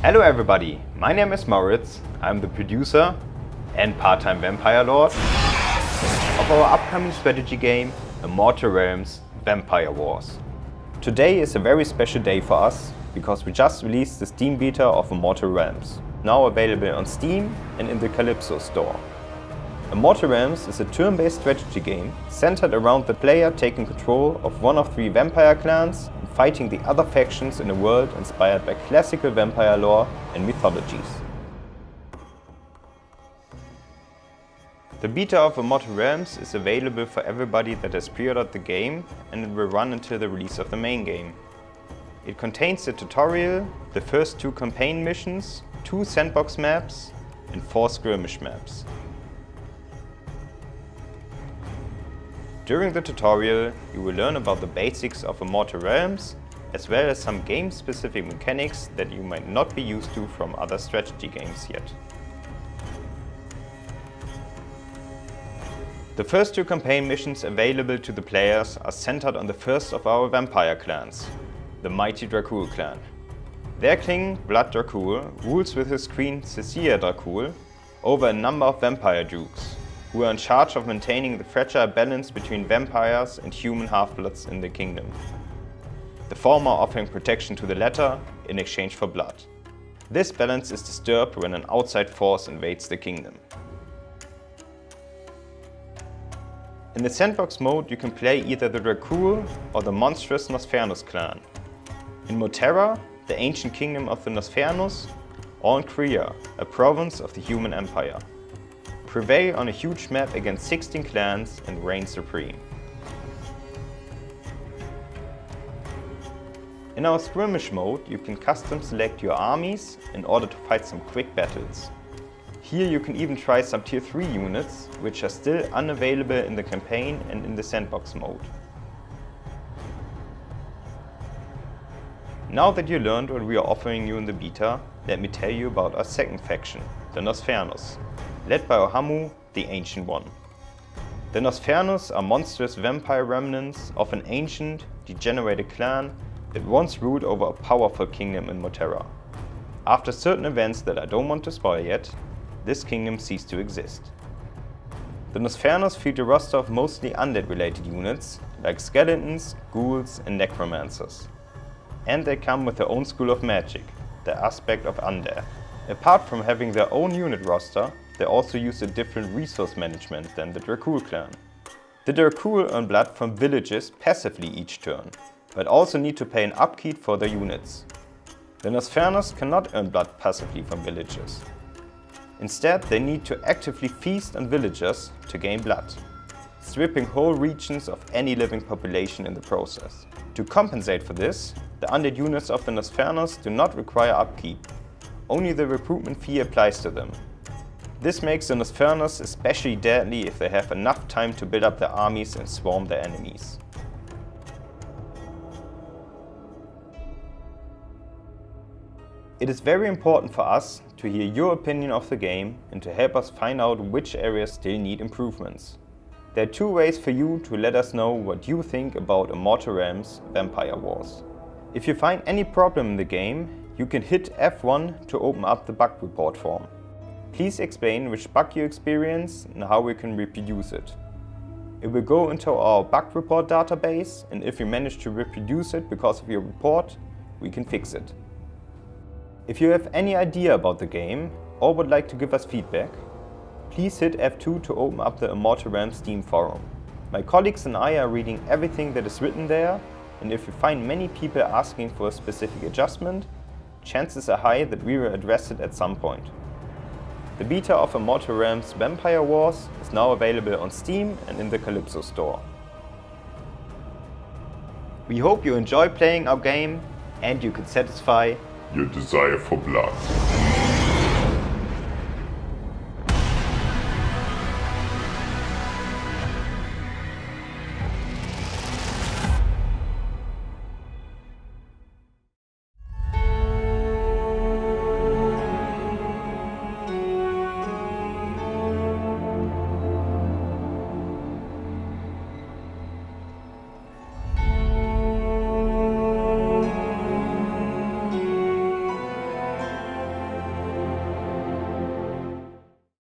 Hello everybody, my name is Moritz. I'm the producer and part-time vampire lord of our upcoming strategy game, Immortal Realms Vampire Wars. Today is a very special day for us because we just released the Steam beta of Immortal Realms, now available on Steam and in the Kalypso store. Immortal Realms is a turn-based strategy game centered around the player taking control of one of 3 vampire clans and fighting the other factions in a world inspired by classical vampire lore and mythologies. The beta of Immortal Realms is available for everybody that has pre-ordered the game, and it will run until the release of the main game. It contains the tutorial, the first 2 campaign missions, 2 sandbox maps and 4 skirmish maps. During the tutorial, you will learn about the basics of Immortal Realms, as well as some game-specific mechanics that you might not be used to from other strategy games yet. The first 2 campaign missions available to the players are centered on the first of our vampire clans, the mighty Dracul clan. Their king, Blood Dracul, rules with his queen Cecilia Dracul over a number of vampire dukes, who are in charge of maintaining the fragile balance between vampires and human half-bloods in the kingdom. The former offering protection to the latter in exchange for blood. This balance is disturbed when an outside force invades the kingdom. In the sandbox mode you can play either the Dracul or the monstrous Nosfernos clan. In Moterra, the ancient kingdom of the Nosfernos, or in Kria, a province of the human empire. Prevail on a huge map against 16 clans and reign supreme. In our skirmish mode you can custom select your armies in order to fight some quick battles. Here you can even try some tier 3 units, which are still unavailable in the campaign and in the sandbox mode. Now that you learned what we are offering you in the beta, let me tell you about our second faction, the Nosfernos, led by Ohamu, the Ancient One. The Nosfernos are monstrous vampire remnants of an ancient, degenerated clan that once ruled over a powerful kingdom in Moterra. After certain events that I don't want to spoil yet, this kingdom ceased to exist. The Nosfernos field a roster of mostly undead-related units, like skeletons, ghouls and necromancers. And they come with their own school of magic, the aspect of undeath. Apart from having their own unit roster, they also use a different resource management than the Dracul clan. The Dracul earn blood from villages passively each turn, but also need to pay an upkeep for their units. The Nosfernos cannot earn blood passively from villages. Instead, they need to actively feast on villagers to gain blood, stripping whole regions of any living population in the process. To compensate for this, the undead units of the Nosfernos do not require upkeep. Only the recruitment fee applies to them. This makes the Nosfernos especially deadly if they have enough time to build up their armies and swarm their enemies. It is very important for us to hear your opinion of the game and to help us find out which areas still need improvements. There are 2 ways for you to let us know what you think about Immortal Realms Vampire Wars. If you find any problem in the game, you can hit F1 to open up the bug report form. Please explain which bug you experience and how we can reproduce it. It will go into our bug report database, and if you manage to reproduce it because of your report, we can fix it. If you have any idea about the game or would like to give us feedback, please hit F2 to open up the Immortal Realms Steam forum. My colleagues and I are reading everything that is written there, and if you find many people asking for a specific adjustment, chances are high that we will address it at some point. The beta of Immortal Realms Vampire Wars is now available on Steam and in the Kalypso store. We hope you enjoy playing our game and you can satisfy your desire for blood.